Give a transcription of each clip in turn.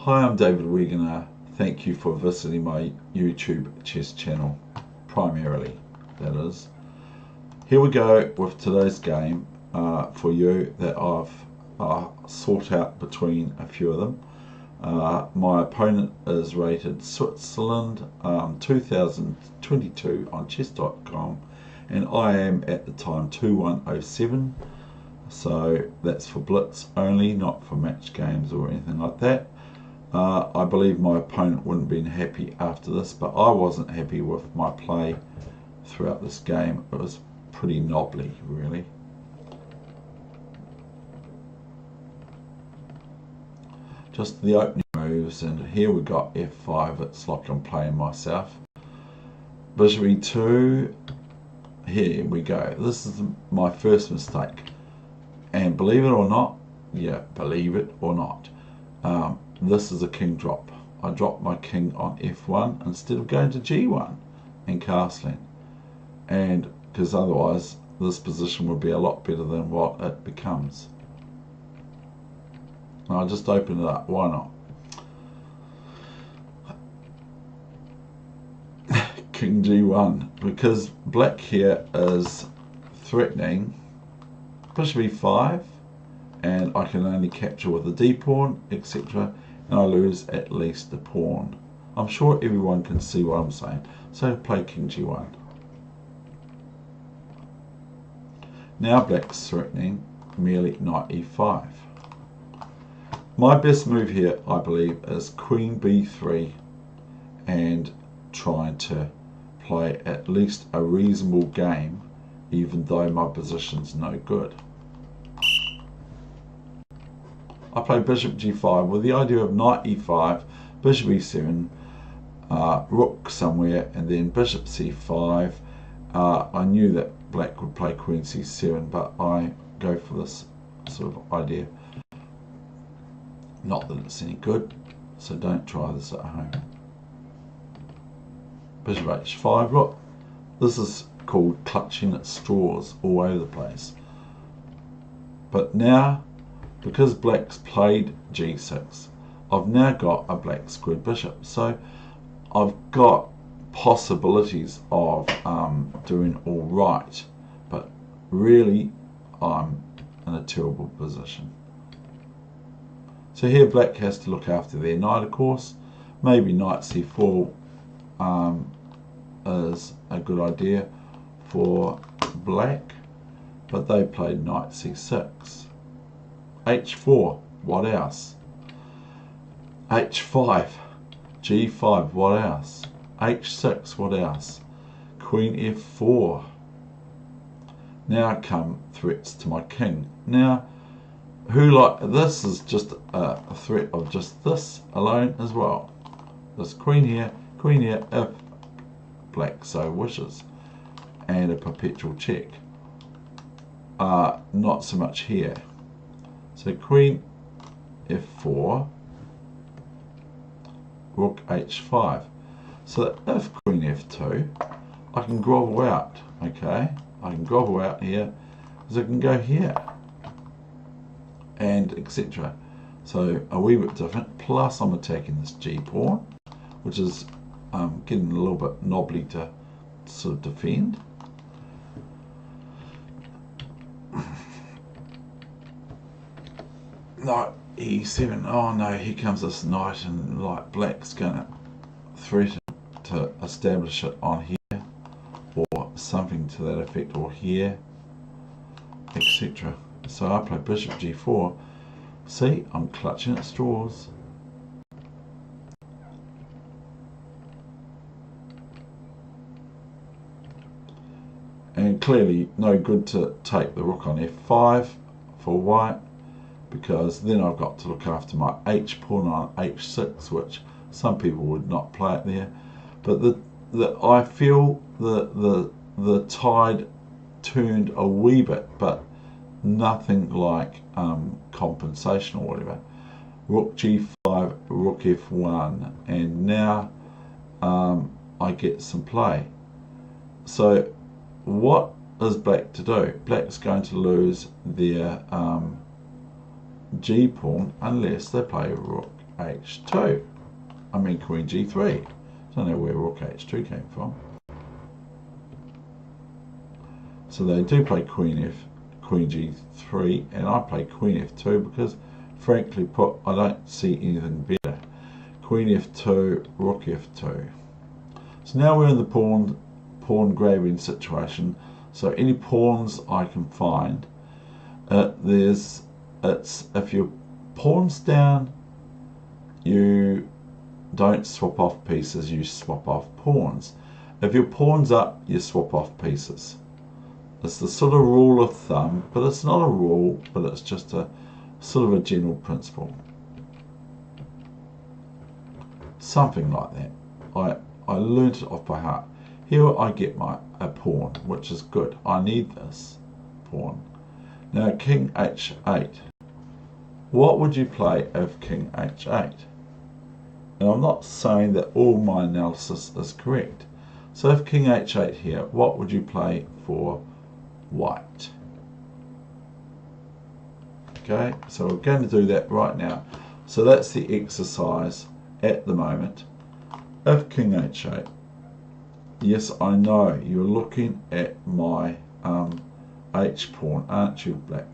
Hi, I'm David Weegenaar. Thank you for visiting my YouTube chess channel, primarily, that is. Here we go with today's game for you that I've sought out between a few of them. My opponent is rated Switzerland 2022 on chess.com, and I am at the time 2107. So that's for Blitz only, not for match games or anything like that. I believe my opponent wouldn't have been happy after this, but I wasn't happy with my play throughout this game. It was pretty knobbly, really. Just the opening moves, and here we got f5. It's like I'm playing myself. Bishop e2. Here we go. This is my first mistake. And believe it or not, yeah, believe it or not, this is a king drop. I dropped my king on f1 instead of going to g1 and castling. And because otherwise this position would be a lot better than what it becomes. I'll just open it up, why not? King g1, because black here is threatening bishop e5, and I can only capture with a d pawn, etc., and I lose at least a pawn. I'm sure everyone can see what I'm saying. So play king g1. Now black's threatening merely knight e5. My best move here, I believe, is queen b3 and trying to play at least a reasonable game, even though my position's no good. I play bishop g5 with the idea of knight e5, bishop e7, rook somewhere, and then bishop c5. I knew that black would play queen c7, but I go for this sort of idea. Not that it's any good, so don't try this at home. Bishop h5, look, this is called clutching at straws all over the place. But now, because black's played g6, I've now got a black squared bishop. So I've got possibilities of doing all right, but really I'm in a terrible position. So here black has to look after their knight, of course. Maybe knight c4 is a good idea for black, but they played knight c6. h4, what else? h5, g5, what else? h6, what else? Queen f4. Now come threats to my king. Now, this is just a threat of just this alone as well. This queen here, if black so wishes, and a perpetual check. Not so much here. So queen f4, rook h5. So if queen f2, I can grovel out, okay? I can grovel out here, because I can go here, and etc. So a wee bit different, plus I'm attacking this g-pawn, which is getting a little bit knobbly to sort of defend. Knight e7, oh no, here comes this knight, and like black's going to threaten to establish it on here, or something to that effect, or here, etc. So I play bishop g4. See, I'm clutching at straws. And clearly no good to take the rook on f5 for white, because then I've got to look after my h pawn on h6, which some people would not play it there. But I feel the tide turned a wee bit, but nothing like compensation or whatever. Rook g5, rook f1, and now I get some play. So what is black to do? Black's going to lose their g pawn unless they play rook h2. I mean queen g3. Don't know where rook h2 came from. So they do play queen g3, and I play queen f2 because, frankly put, I don't see anything better. Queen f2, rook f2. So now we're in the pawn grabbing situation. So any pawns I can find, if your pawn's down, you don't swap off pieces, you swap off pawns. If your pawn's up, you swap off pieces. It's the sort of rule of thumb, but it's not a rule, but it's just a sort of a general principle. Something like that. I learnt it off by heart. Here I get a pawn, which is good. I need this pawn. Now king h8. What would you play if king h8? And I'm not saying that all my analysis is correct. So if king h8 here, what would you play for white? Okay, so we're going to do that right now. So that's the exercise at the moment. If king h8, yes, I know you're looking at my h pawn, aren't you, black?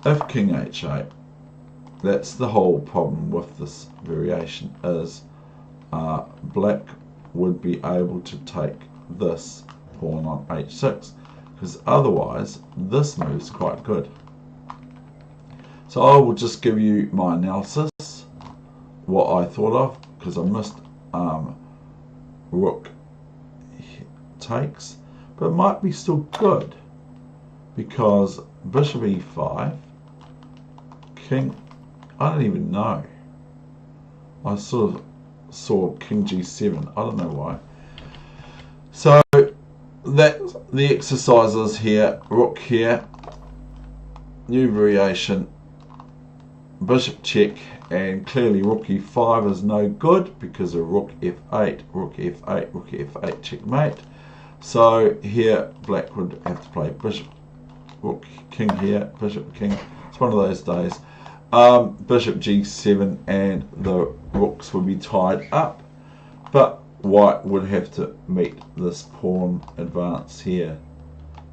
If king h8, that's the whole problem with this variation, is black would be able to take this pawn on h6, because otherwise this move's quite good. So I will just give you my analysis, what I thought of, because I missed rook takes, but it might be still good, because bishop e5, king, I don't even know. I sort of saw king g7, I don't know why. So that the exercises here, rook here, new variation, bishop check, and clearly rook e5 is no good because of rook f8, rook f8, rook f8 checkmate. So here black would have to play bishop, rook, king here, bishop, king. It's one of those days. Bishop g7 and the rooks would be tied up, but white would have to meet this pawn advance here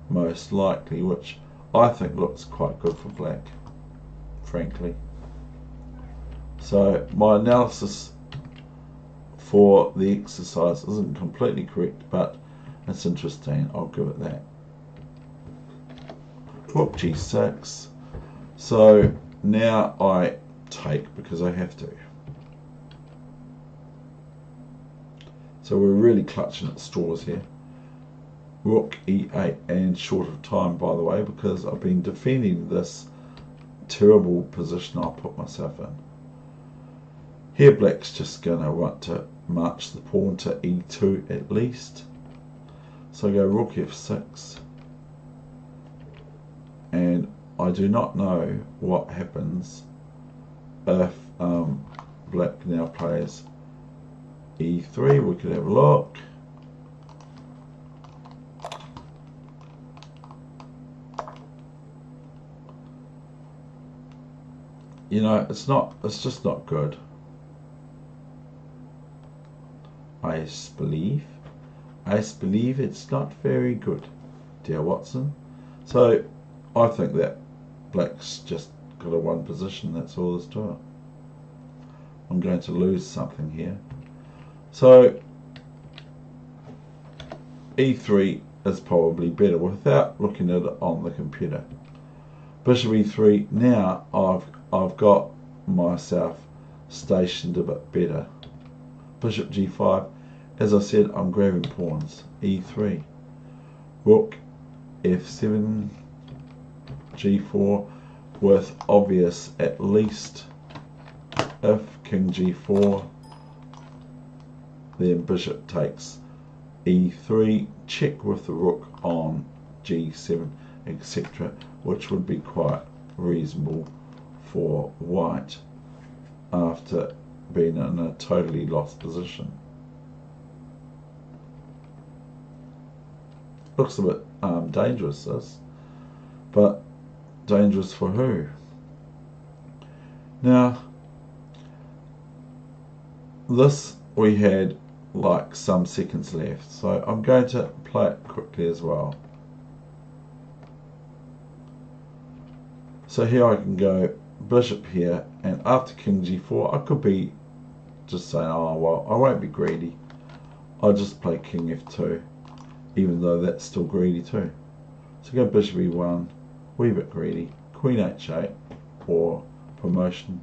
most likely, which I think looks quite good for black, frankly. So my analysis for the exercise isn't completely correct, but it's interesting, I'll give it that. Rook g6. So now I take because I have to. So we're really clutching at straws here. Rook e8, and short of time, by the way, because I've been defending this terrible position I put myself in. Here black's just going to want to march the pawn to e2 at least. So I go rook f6, and I do not know what happens if black now plays e3. We could have a look. You know, it's just not good. I believe it's not very good, dear Watson. So I think that black's just got a one position, that's all there's to it. I'm going to lose something here. So e3 is probably better without looking at it on the computer. Bishop e3, now I've got myself stationed a bit better. Bishop g5, as I said, I'm grabbing pawns. e3, rook f7, g4, with obvious at least. If king g4, then bishop takes e3, check with the rook on g7, etc., which would be quite reasonable for white after being in a totally lost position. Looks a bit dangerous, this, but dangerous for who? Now this we had like some seconds left, so I'm going to play it quickly as well. So here I can go bishop here, and after king g4 I could be just saying, oh well, I won't be greedy, I'll just play king f2, even though that's still greedy too. So go bishop e1, wee bit greedy, queen h8 for promotion.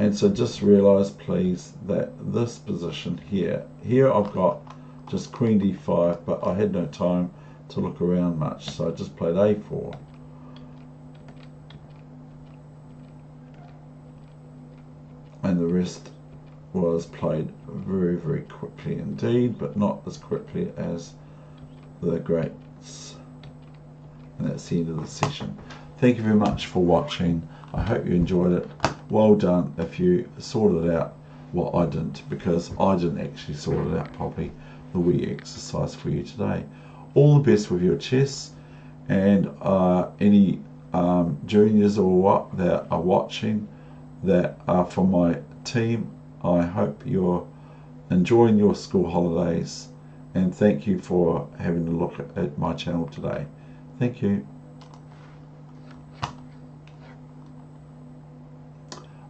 And so just realise please that this position here I've got just queen d5, but I had no time to look around much, so I just played a4. And the rest was played very, very quickly indeed, but not as quickly as the greats. And that's the end of the session. Thank you very much for watching. I hope you enjoyed it. Well done if you sorted out what I didn't, because I didn't actually sort it out properly, the wee exercise for you today. All the best with your chess, and any juniors or what that are watching that are from my team, I hope you're enjoying your school holidays, and thank you for having a look at my channel today. Thank you.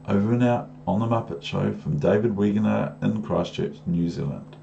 Over and out on the Muppet Show from David Weegenaar in Christchurch, New Zealand.